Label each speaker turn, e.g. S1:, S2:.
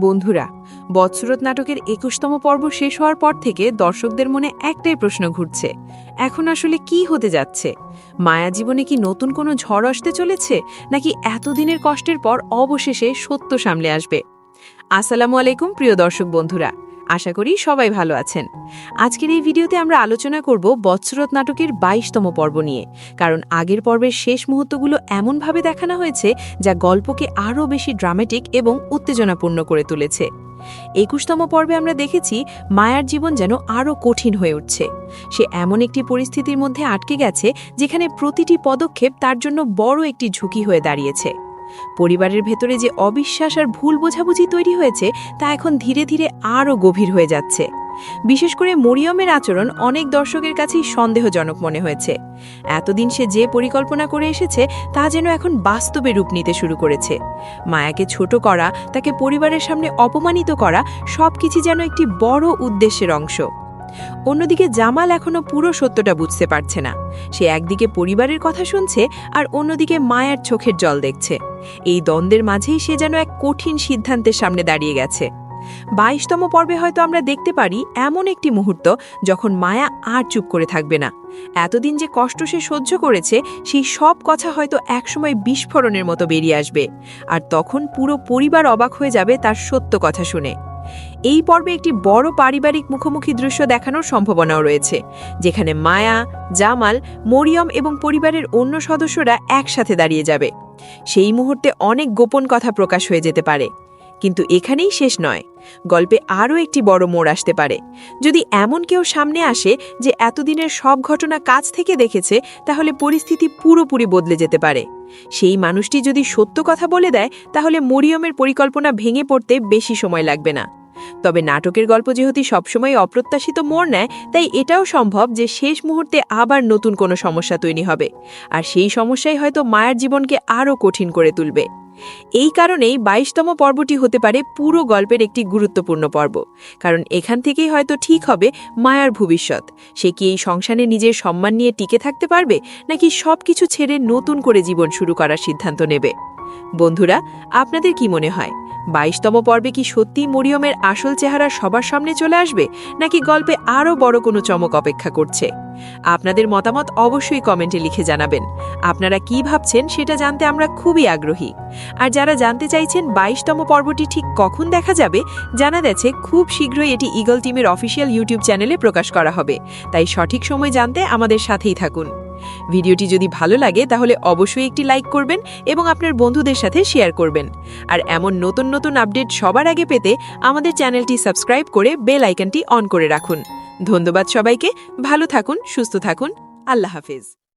S1: বন্ধুরা, বৎসরত নাটকের ২১তম পর্ব শেষ হওয়ার পর থেকে দর্শকদের মনে একটাই প্রশ্ন ঘুরছে, এখন আসলে কি হতে যাচ্ছে? মায়া জীবনে কি নতুন কোনো ঝড় আসতে চলেছে, নাকি এতদিনের কষ্টের পর অবশেষে সত্য সামলে আসবে? আসসালামু আলাইকুম প্রিয় দর্শক বন্ধুরা, আশা করি সবাই ভালো আছেন। আজকের এই ভিডিওতে আমরা আলোচনা করব বৎসরত নাটকের ২২তম পর্ব নিয়ে, কারণ আগের পর্বের শেষ মুহূর্তগুলো এমনভাবে দেখানো হয়েছে যা গল্পকে আরও বেশি ড্রামাটিক এবং উত্তেজনাপূর্ণ করে তুলেছে। ২১তম পর্বে আমরা দেখেছি মায়ার জীবন যেন আরও কঠিন হয়ে উঠছে। সে এমন একটি পরিস্থিতির মধ্যে আটকে গেছে যেখানে প্রতিটি পদক্ষেপ তার জন্য বড় একটি ঝুঁকি হয়ে দাঁড়িয়েছে। পরিবারের ভেতরে যে অবিশ্বাস আর ভুল বোঝাবুঝি তৈরি হয়েছে তা এখন ধীরে ধীরে আরও গভীর হয়ে যাচ্ছে। বিশেষ করে মরিয়মের আচরণ অনেক দর্শকের কাছেই সন্দেহজনক মনে হয়েছে। এতদিন সে যে পরিকল্পনা করে এসেছে তা যেন এখন বাস্তবে রূপ নিতে শুরু করেছে। মায়াকে ছোট করা, তাকে পরিবারের সামনে অপমানিত করা, সবকিছু যেন একটি বড় উদ্দেশ্যের অংশ। অন্যদিকে জামাল এখনো পুরো সত্যটা বুঝতে পারছে না। সে একদিকে পরিবারের কথা শুনছে আর অন্যদিকে মায়ার চোখের জল দেখছে। এই দ্বন্দ্বের মাঝেই সে যেন এক কঠিন সিদ্ধান্তের সামনে দাঁড়িয়ে গেছে। ২২তম পর্বে হয়তো আমরা দেখতে পারি এমন একটি মুহূর্ত যখন মায়া আর চুপ করে থাকবে না। এতদিন যে কষ্ট সে সহ্য করেছে সেই সব কথা হয়তো একসময় বিস্ফোরণের মতো বেরিয়ে আসবে, আর তখন পুরো পরিবার অবাক হয়ে যাবে তার সত্য কথা শুনে। এই পর্বে একটি বড় পারিবারিক মুখোমুখি দৃশ্য দেখানোর সম্ভাবনাও রয়েছে, যেখানে মায়া, জামাল, মরিয়ম এবং পরিবারের অন্য সদস্যরা একসাথে দাঁড়িয়ে যাবে। সেই মুহূর্তে অনেক গোপন কথা প্রকাশ হয়ে যেতে পারে। কিন্তু এখানেই শেষ নয়, গল্পে আরও একটি বড় মোড় আসতে পারে। যদি এমন কেউ সামনে আসে যে এতদিনের সব ঘটনা কাছ থেকে দেখেছে, তাহলে পরিস্থিতি পুরোপুরি বদলে যেতে পারে। সেই মানুষটি যদি সত্য কথা বলে দেয়, তাহলে মরিয়মের পরিকল্পনা ভেঙে পড়তে বেশি সময় লাগবে না। তবে নাটকের গল্প যেহেতু সবসময় অপ্রত্যাশিত মোড় নেয়, তাই এটাও সম্ভব যে শেষ মুহূর্তে আবার নতুন কোনো সমস্যা তৈরি হবে, আর সেই সমস্যাই হয়তো মায়ের জীবনকে আরও কঠিন করে তুলবে। এই কারণেই ২২তম পর্বটি হতে পারে পুরো গল্পের একটি গুরুত্বপূর্ণ পর্ব, কারণ এখান থেকেই হয়তো ঠিক হবে মায়ার ভবিষ্যৎ। সে কি এই সংসারে নিজের সম্মান নিয়ে টিকে থাকতে পারবে, নাকি সবকিছু ছেড়ে নতুন করে জীবন শুরু করার সিদ্ধান্ত নেবে? বন্ধুরা, আপনাদের কি মনে হয়, ২২তম পর্বে কি সত্যি মরিয়মের আসল চেহারা সবার সামনে চলে আসবে, নাকি গল্পে আরও বড় কোনো চমক অপেক্ষা করছে? আপনাদের মতামত অবশ্যই কমেন্টে লিখে জানাবেন। আপনারা কি ভাবছেন সেটা জানতে আমরা খুবই আগ্রহী। আর যারা জানতে চাইছেন ২২তম পর্বটি ঠিক কখন দেখা যাবে, জানা গেছে খুব শীঘ্রই এটি ঈগল টিমের অফিসিয়াল ইউটিউব চ্যানেলে প্রকাশ করা হবে, তাই সঠিক সময় জানতে আমাদের সাথেই থাকুন। ভিডিওটি যদি ভালো লাগে তাহলে অবশ্যই একটি লাইক করবেন এবং আপনার বন্ধুদের সাথে শেয়ার করবেন। আর এমন নতুন নতুন আপডেট সবার আগে পেতে আমাদের চ্যানেলটি সাবস্ক্রাইব করে বেল আইকনটি অন করে রাখুন। ধন্যবাদ সবাইকে। ভালো থাকুন, সুস্থ থাকুন। আল্লাহ হাফেজ।